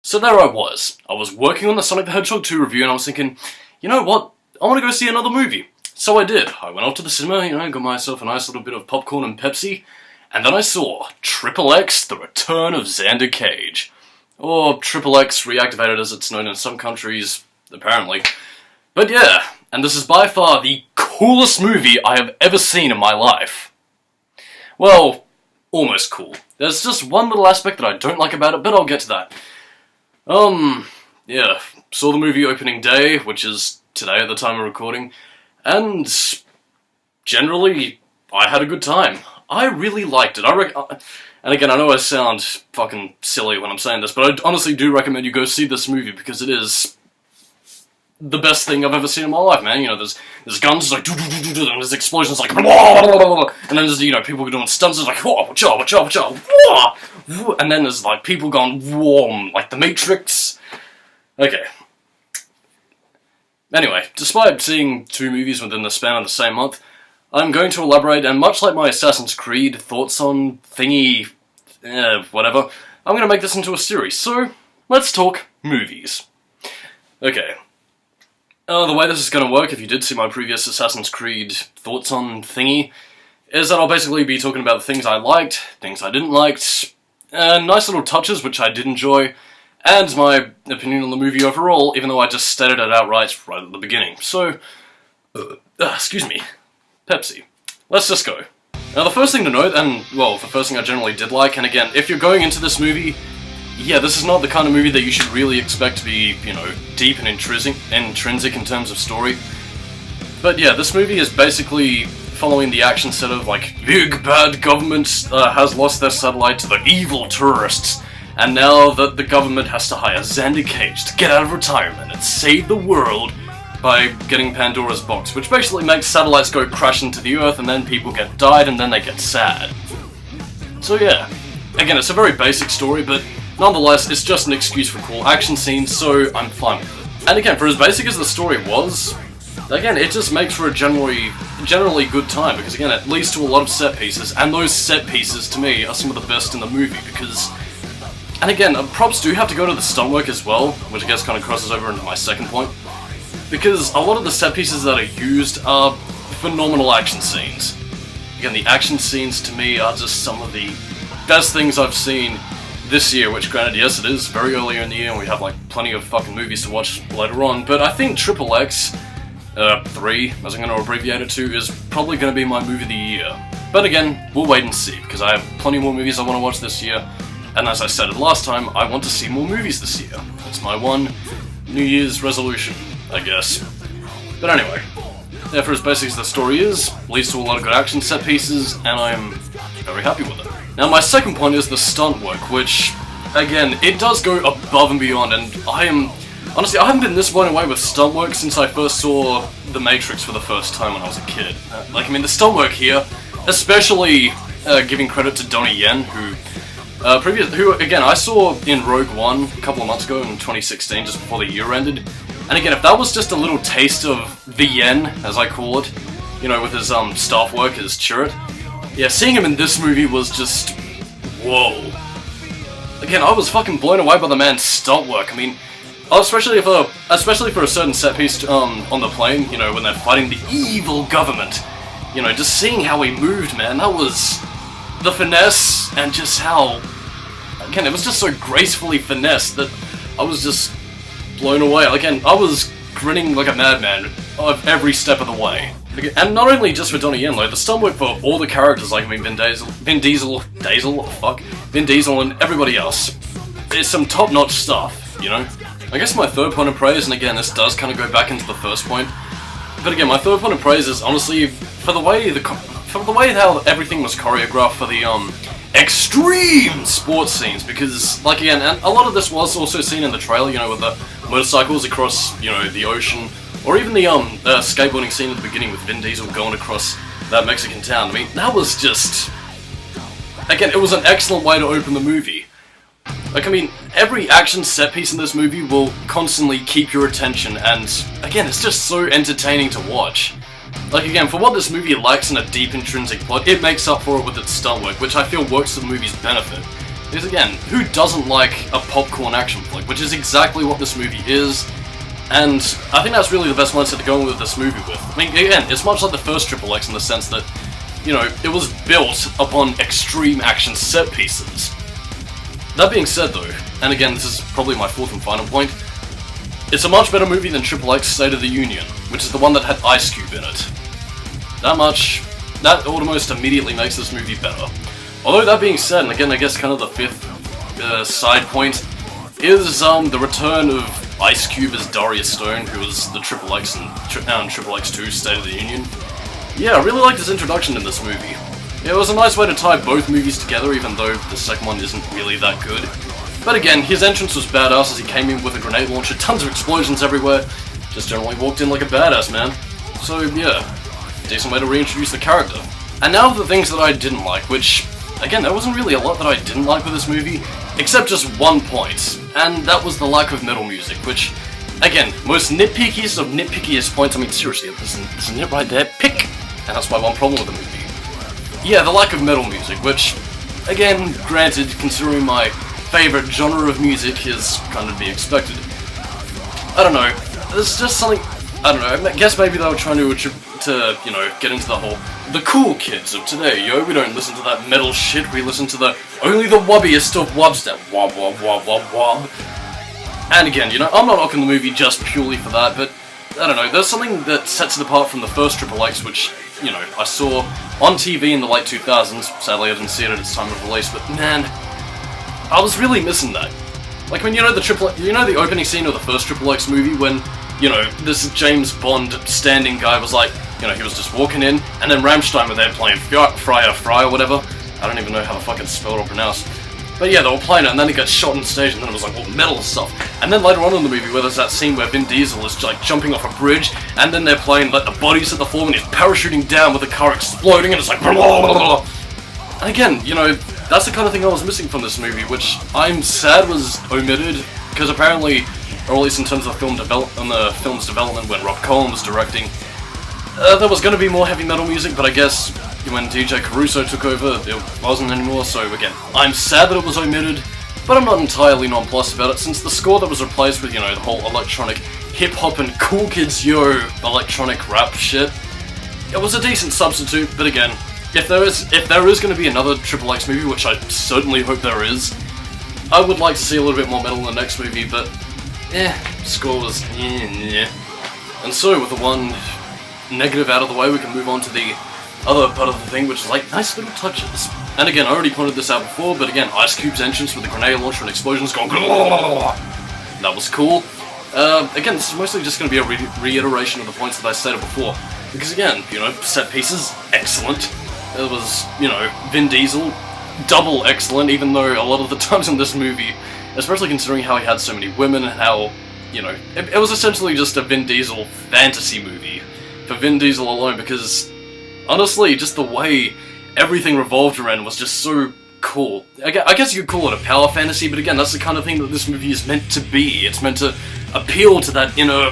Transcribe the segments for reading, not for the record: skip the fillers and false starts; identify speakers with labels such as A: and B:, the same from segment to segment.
A: So there I was working on the Sonic the Hedgehog 2 review and I was thinking, you know what, I want to go see another movie. So I did. I went off to the cinema, got myself a nice little bit of popcorn and Pepsi, and then I saw xXx, The Return of Xander Cage. Or xXx reactivated as it's known in some countries, apparently. But yeah, and this is by far the coolest movie I have ever seen in my life. Well, almost cool. There's just one little aspect that I don't like about it, but I'll get to that. Yeah, saw the movie opening day, which is today at the time of recording, and generally, I had a good time. I really liked it. And again, I know I sound fucking silly when I'm saying this, but I honestly do recommend you go see this movie because it is the best thing I've ever seen in my life, man. There's guns like and there's explosions like and then there's people doing stunts like watch out, and then there's like people going warm like the Matrix. Okay. Anyway, despite seeing two movies within the span of the same month, I'm going to elaborate, and much like my Assassin's Creed thoughts on thingy, whatever, I'm going to make this into a series, so let's talk movies. Okay. The way this is going to work, if you did see my previous Assassin's Creed thoughts on thingy, is that I'll basically be talking about the things I liked, things I didn't like, nice little touches which I did enjoy, and my opinion on the movie overall, even though I just stated it outright right at the beginning. So, excuse me, Pepsi. Let's just go. Now the first thing to note, and well, the first thing I generally did like, and again, if you're going into this movie, yeah, this is not the kind of movie that you should really expect to be, deep and intrinsic in terms of story. But yeah, this movie is basically following the action set of, big bad government has lost their satellite to the evil tourists, and now that the government has to hire Xander Cage to get out of retirement and save the world by getting Pandora's box, which basically makes satellites go crash into the Earth, and then people get died, and then they get sad. So yeah, again, it's a very basic story, but nonetheless, it's just an excuse for cool action scenes, so I'm fine with it. And again, for as basic as the story was, again, it just makes for a generally good time, because again, it leads to a lot of set pieces, and those set pieces, to me, are some of the best in the movie, because... And again, props do have to go to the stunt work as well, which I guess kind of crosses over into my second point, because a lot of the set pieces that are used are phenomenal action scenes. Again, the action scenes, to me, are just some of the best things I've seen this year, which granted, yes, it is very earlier in the year and we have plenty of fucking movies to watch later on, but I think xXx 3, as I'm going to abbreviate it to, is probably going to be my movie of the year. But again, we'll wait and see, because I have plenty more movies I want to watch this year, and as I stated last time, I want to see more movies this year. It's my one New Year's resolution, I guess. But anyway, yeah, for as basic as the story is, leads to a lot of good action set pieces, and I'm very happy with it. Now my second point is the stunt work, which, again, it does go above and beyond, and honestly, I haven't been this blown away with stunt work since I first saw The Matrix for the first time when I was a kid. The stunt work here, especially giving credit to Donnie Yen, who again, I saw in Rogue One a couple of months ago in 2016, just before the year ended. And again, if that was just a little taste of the Yen, as I call it, with his staff work, his Chirrut, yeah, seeing him in this movie was just... whoa. Again, I was fucking blown away by the man's stunt work. Especially for a certain set piece on the plane, when they're fighting the evil government. Just seeing how he moved, man, that was... the finesse, and just how... Again, it was just so gracefully finessed that I was just blown away. Again, I was grinning like a madman of every step of the way. And not only just for Donnie Yen, the stunt work for all the characters, Vin Diesel, and everybody else. It's some top-notch stuff, I guess my third point of praise, and again, this does kind of go back into the first point, but again, my third point of praise is honestly for the way how everything was choreographed for the extreme sports scenes, because again, and a lot of this was also seen in the trailer, with the motorcycles across the ocean, or even the skateboarding scene at the beginning with Vin Diesel going across that Mexican town. That was just... Again, it was an excellent way to open the movie. Every action set piece in this movie will constantly keep your attention, and again, it's just so entertaining to watch. Again, for what this movie lacks in a deep intrinsic plot, it makes up for it with its stunt work, which I feel works to the movie's benefit. Because again, who doesn't like a popcorn action flick, which is exactly what this movie is, and I think that's really the best mindset to go with this movie with. I mean, again, it's much like the first XXX in the sense that, you know, it was built upon extreme action set pieces. That being said though, and again, this is probably my fourth and final point, it's a much better movie than XXX State of the Union, which is the one that had Ice Cube in it. That almost immediately makes this movie better. Although that being said, and again I guess kind of the fifth side point, is the return of Ice Cube as Darius Stone, who was the XXX and XXX 2 State of the Union. Yeah, I really liked his introduction in this movie. It was a nice way to tie both movies together, even though the second one isn't really that good. But again, his entrance was badass as he came in with a grenade launcher, tons of explosions everywhere, just generally walked in like a badass, man. So yeah, decent way to reintroduce the character. And now for the things that I didn't like, which, again, there wasn't really a lot that I didn't like with this movie, except just one point, and that was the lack of metal music, which, again, most nitpickiest of nitpickiest points. I mean, seriously, isn't it right there? Pick! And that's my one problem with the movie. Yeah, the lack of metal music, which, again, granted, considering my favourite genre of music is kind of to be expected. I don't know, there's just something, I don't know, I guess maybe they were trying to, you know, get into the whole, the cool kids of today, yo, we don't listen to that metal shit, we listen to the, only the wobbiest of wobs that wob wob wob wob wob. And again, you know, I'm not knocking the movie just purely for that, but, I don't know, there's something that sets it apart from the first XXX, which, you know, I saw on TV in the late 2000s, sadly I didn't see it at its time of release, but man, I was really missing that. Like when you know the opening scene of the first XXX movie when, you know, this James Bond standing guy was like, you know, he was just walking in, and then Rammstein were there playing Fry or whatever. I don't even know how to fucking spell or pronounce. But yeah, they were playing it, and then he got shot on stage, and then it was like all metal stuff. And then later on in the movie, where there's that scene where Vin Diesel is like jumping off a bridge, and then they're playing like the bodies at the floor, and he's parachuting down with the car exploding, and it's like blah, blah, blah, blah. And again, you know, that's the kind of thing I was missing from this movie, which I'm sad was omitted, because apparently, or at least in terms of the film's development when Rob Cohen was directing, there was going to be more heavy metal music, but I guess when DJ Caruso took over, it wasn't anymore, so again, I'm sad that it was omitted, but I'm not entirely nonplussed about it, since the score that was replaced with, you know, the whole electronic hip-hop and cool kids yo electronic rap shit, it was a decent substitute, but again, if there is going to be another XXX movie, which I certainly hope there is, I would like to see a little bit more metal in the next movie, but score was And so, with the one negative out of the way, we can move on to the other part of the thing, which is like nice little touches. And again, I already pointed this out before, but again, Ice Cube's entrance with the grenade launcher and explosions going that was cool. Again, this is mostly just going to be a reiteration of the points that I stated before, because again, you know, set pieces, excellent. It was, you know, Vin Diesel, double excellent, even though a lot of the times in this movie, especially considering how he had so many women and how, you know, it was essentially just a Vin Diesel fantasy movie for Vin Diesel alone, because honestly, just the way everything revolved around was just so cool. I guess you could call it a power fantasy, but again, that's the kind of thing that this movie is meant to be. It's meant to appeal to that inner,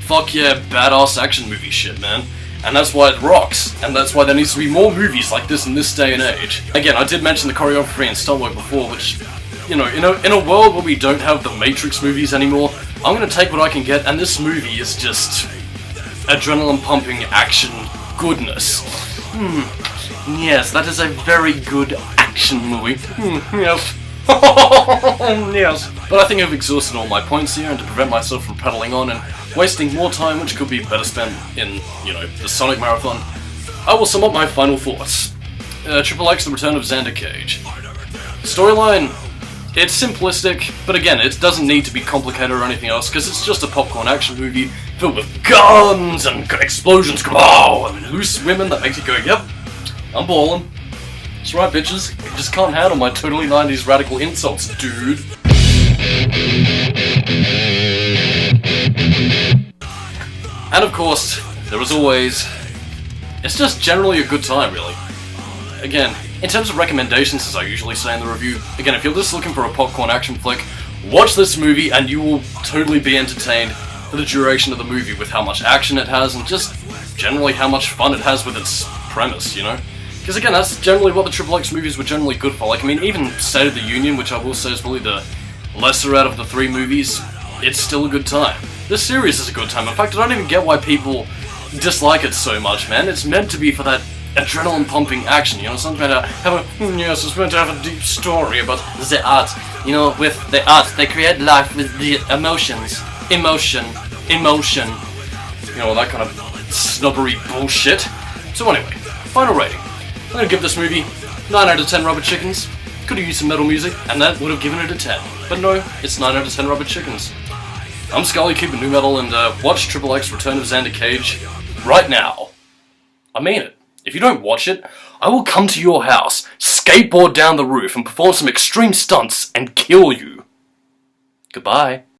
A: fuck yeah, badass action movie shit, man. And that's why it rocks, and that's why there needs to be more movies like this in this day and age. Again, I did mention the choreography and stunt work before, which, you know, in a world where we don't have the Matrix movies anymore, I'm gonna take what I can get, and this movie is just adrenaline-pumping action goodness. Yes, that is a very good action movie. Yes. Yes. But I think I've exhausted all my points here, and to prevent myself from prattling on and wasting more time, which could be better spent in, you know, the Sonic Marathon, I will sum up my final thoughts. XXX, The Return of Xander Cage. Storyline, it's simplistic, but again, it doesn't need to be complicated or anything else, because it's just a popcorn action movie filled with guns and explosions, and loose women that make you go, yep, I'm ballin'. That's right, bitches. You just can't handle my totally 90s radical insults, dude. And of course, there is always, it's just generally a good time, really. Again, in terms of recommendations, as I usually say in the review, again, if you're just looking for a popcorn action flick, watch this movie and you will totally be entertained for the duration of the movie with how much action it has and just generally how much fun it has with its premise, you know? Because again, that's generally what the XXX movies were generally good for. Like, I mean, even State of the Union, which I will say is probably the lesser out of the 3 movies, it's still a good time. This series is a good time. In fact, I don't even get why people dislike it so much, man. It's meant to be for that adrenaline-pumping action, you know? It's not meant to have a... yes, it's meant to have a deep story about the art. You know, with the art, they create life with the emotions. Emotion. You know, that kind of snobbery bullshit. So anyway, final rating. I'm gonna give this movie 9 out of 10 rubber chickens. Could have used some metal music, and that would have given it a 10. But no, it's 9 out of 10 rubber chickens. I'm Skully, keep it new metal, and watch XXX Return of Xander Cage right now. I mean it. If you don't watch it, I will come to your house, skateboard down the roof, and perform some extreme stunts and kill you. Goodbye.